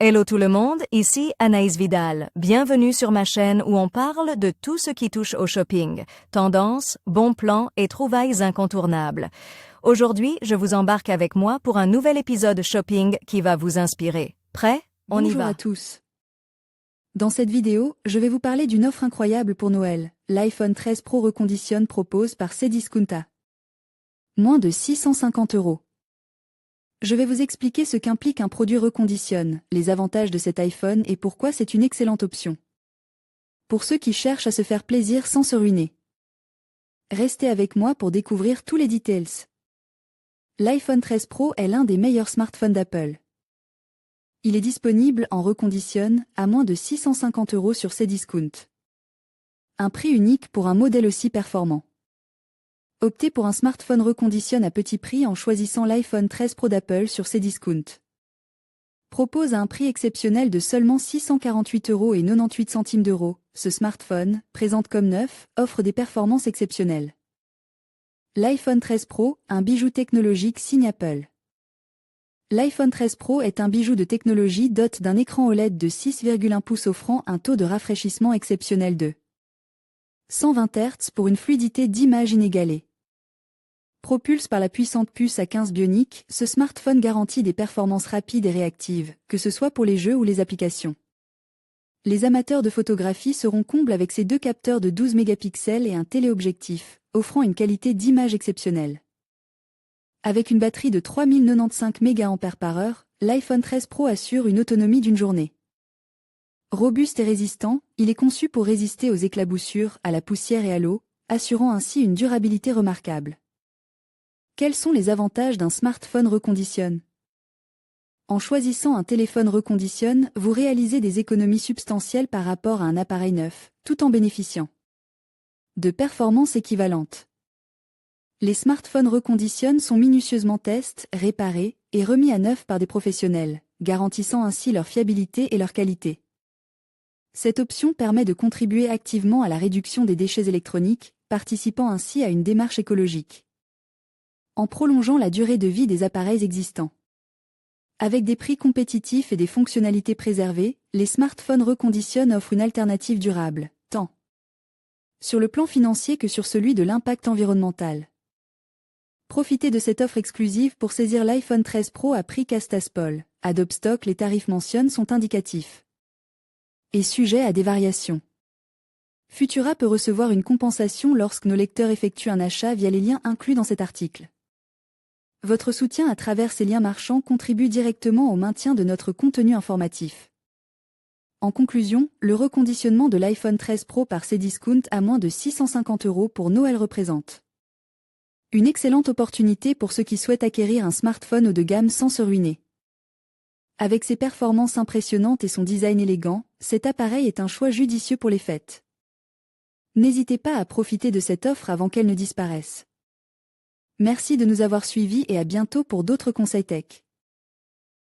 Hello tout le monde, ici Anaïs Vidal. Bienvenue sur ma chaîne où on parle de tout ce qui touche au shopping, tendances, bons plans et trouvailles incontournables. Aujourd'hui, je vous embarque avec moi pour un nouvel épisode shopping qui va vous inspirer. Prêt? On y Bonjour va. à tous. Dans cette vidéo, je vais vous parler d'une offre incroyable pour Noël. L'iPhone 13 Pro Recondition propose par Cdiscount. Moins de 650 €. Je vais vous expliquer ce qu'implique un produit reconditionne, les avantages de cet iPhone et pourquoi c'est une excellente option. Pour ceux qui cherchent à se faire plaisir sans se ruiner. Restez avec moi pour découvrir tous les details. L'iPhone 13 Pro est l'un des meilleurs smartphones d'Apple. Il est disponible en reconditionne à moins de 650 € sur Cdiscount. Un prix unique pour un modèle aussi performant. Optez pour un smartphone reconditionne à petit prix en choisissant l'iPhone 13 Pro d'Apple sur Cdiscount. Propose à un prix exceptionnel de seulement 648,98 €. Ce smartphone, présente comme neuf, offre des performances exceptionnelles. L'iPhone 13 Pro, un bijou technologique signe Apple. L'iPhone 13 Pro est un bijou de technologie doté d'un écran OLED de 6,1 pouces offrant un taux de rafraîchissement exceptionnel de 120 Hz pour une fluidité d'image inégalée. Propulse par la puissante puce A15 Bionic, ce smartphone garantit des performances rapides et réactives, que ce soit pour les jeux ou les applications. Les amateurs de photographie seront combles avec ses deux capteurs de 12 mégapixels et un téléobjectif, offrant une qualité d'image exceptionnelle. Avec une batterie de 3095 mAh, l'iPhone 13 Pro assure une autonomie d'une journée. Robuste et résistant, il est conçu pour résister aux éclaboussures, à la poussière et à l'eau, assurant ainsi une durabilité remarquable. Quels sont les avantages d'un smartphone reconditionne? En choisissant un téléphone reconditionne, vous réalisez des économies substantielles par rapport à un appareil neuf, tout en bénéficiant de performances équivalentes. Les smartphones reconditionne sont minutieusement testés, réparés et remis à neuf par des professionnels, garantissant ainsi leur fiabilité et leur qualité. Cette option permet de contribuer activement à la réduction des déchets électroniques, participant ainsi à une démarche écologique. En prolongeant la durée de vie des appareils existants. Avec des prix compétitifs et des fonctionnalités préservées, les smartphones reconditionne offrent une alternative durable, tant sur le plan financier que sur celui de l'impact environnemental. Profitez de cette offre exclusive pour saisir l'iPhone 13 Pro à prix Castaspol. Adobe Stock, les tarifs mentionnés sont indicatifs et sujets à des variations. Futura peut recevoir une compensation lorsque nos lecteurs effectuent un achat via les liens inclus dans cet article. Votre soutien à travers ces liens marchands contribue directement au maintien de notre contenu informatif. En conclusion, le reconditionnement de l'iPhone 13 Pro par Cdiscount à moins de 650 € pour Noël représente une excellente opportunité pour ceux qui souhaitent acquérir un smartphone haut de gamme sans se ruiner. Avec ses performances impressionnantes et son design élégant, cet appareil est un choix judicieux pour les fêtes. N'hésitez pas à profiter de cette offre avant qu'elle ne disparaisse. Merci de nous avoir suivis et à bientôt pour d'autres conseils tech.